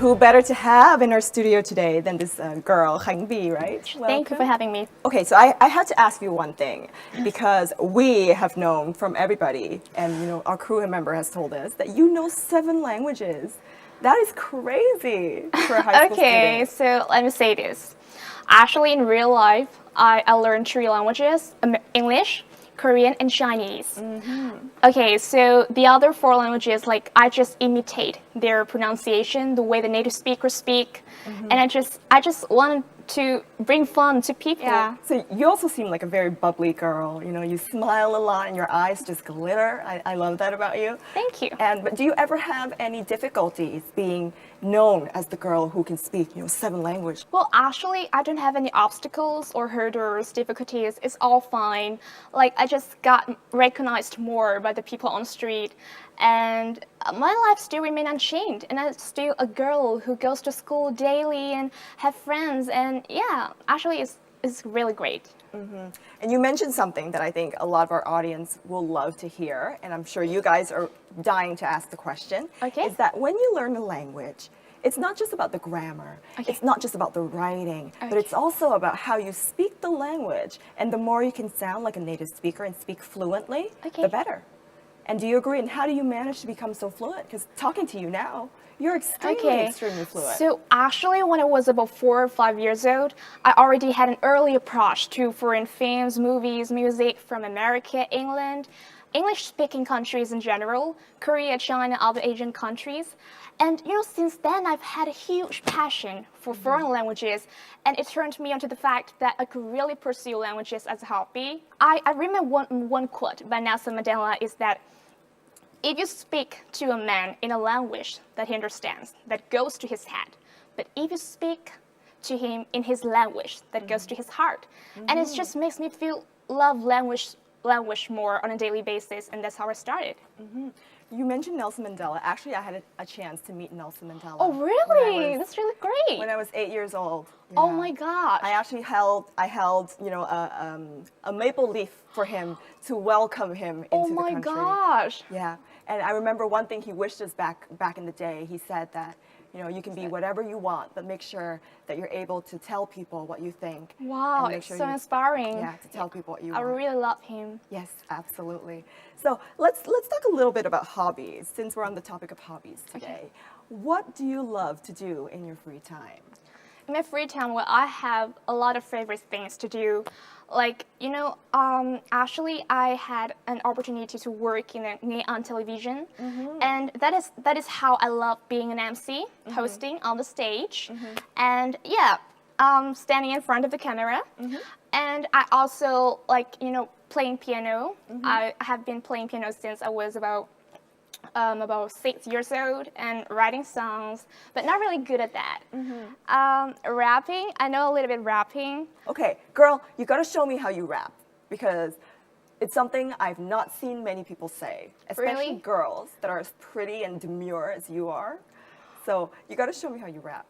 who better to have in our studio today than this girl, Khanh Vy, right? Thank you for having me. Okay, so I had to ask you one thing because we have known from everybody, and our crew member has told us that you know 7 languages. That is crazy for a high school Okay, student. so let me say this. Actually, in real life, I learned 3 languages, English, Korean, and Chinese. Okay, so the other 4 languages, like I just imitate their pronunciation, the way the native speakers speak, and I just wanted to bring fun to people. Yeah. So you also seem like a very bubbly girl. You smile a lot and your eyes just glitter. I love that about you. Thank you. But do you ever have any difficulties being known as the girl who can speak, 7 languages? Well, actually, I don't have any obstacles or hurdles, difficulties. It's all fine. Like, I just got recognized more by the people on the street. And my life still remains unchanged. And I'm still a girl who goes to school daily and have friends. And yeah, actually, it's really great. And you mentioned something that I think a lot of our audience will love to hear, and I'm sure you guys are dying to ask the question, Okay. is that when you learn a language, it's not just about the grammar, it's not just about the writing, but it's also about how you speak the language. And the more you can sound like a native speaker and speak fluently, the better. And do you agree? And how do you manage to become so fluent? Because talking to you now, you're extremely fluent. So actually, when I was about 4 or 5 years old, I already had an early approach to foreign films, movies, music from America, England, English-speaking countries in general, Korea, China, other Asian countries. And since then, I've had a huge passion for foreign languages, and it turned me onto the fact that I could really pursue languages as a hobby. I remember one quote by Nelson Mandela is that, if you speak to a man in a language that he understands, that goes to his head, but if you speak to him in his language, that goes to his heart. And it just makes me feel love language more on a daily basis, and that's how I started. You mentioned Nelson Mandela. Actually, I had a chance to meet Nelson Mandela. Oh, really? That's really great. When I was 8 years old. Oh my gosh. I actually held a maple leaf for him to welcome him into the country. Oh my gosh. Yeah, and I remember one thing he wished us back in the day. He said that you can be whatever you want, but make sure that you're able to tell people what you think. Wow, it's so inspiring. Yeah, to tell people what you want. I really love him. Yes, absolutely. So let's talk a little bit about hobbies, since we're on the topic of hobbies today. What do you love to do in your free time? In my free time, well, I have a lot of favorite things to do. Like, actually, I had an opportunity to work on television, and that is how I love being an MC, hosting on the stage, and yeah, standing in front of the camera. And I also like, playing piano. I have been playing piano since I was about 6 years old, and writing songs, but not really good at that. Rapping, I know a little bit rapping. Okay, girl, you gotta show me how you rap, because it's something I've not seen many people say, especially girls that are as pretty and demure as you are. So you gotta show me how you rap.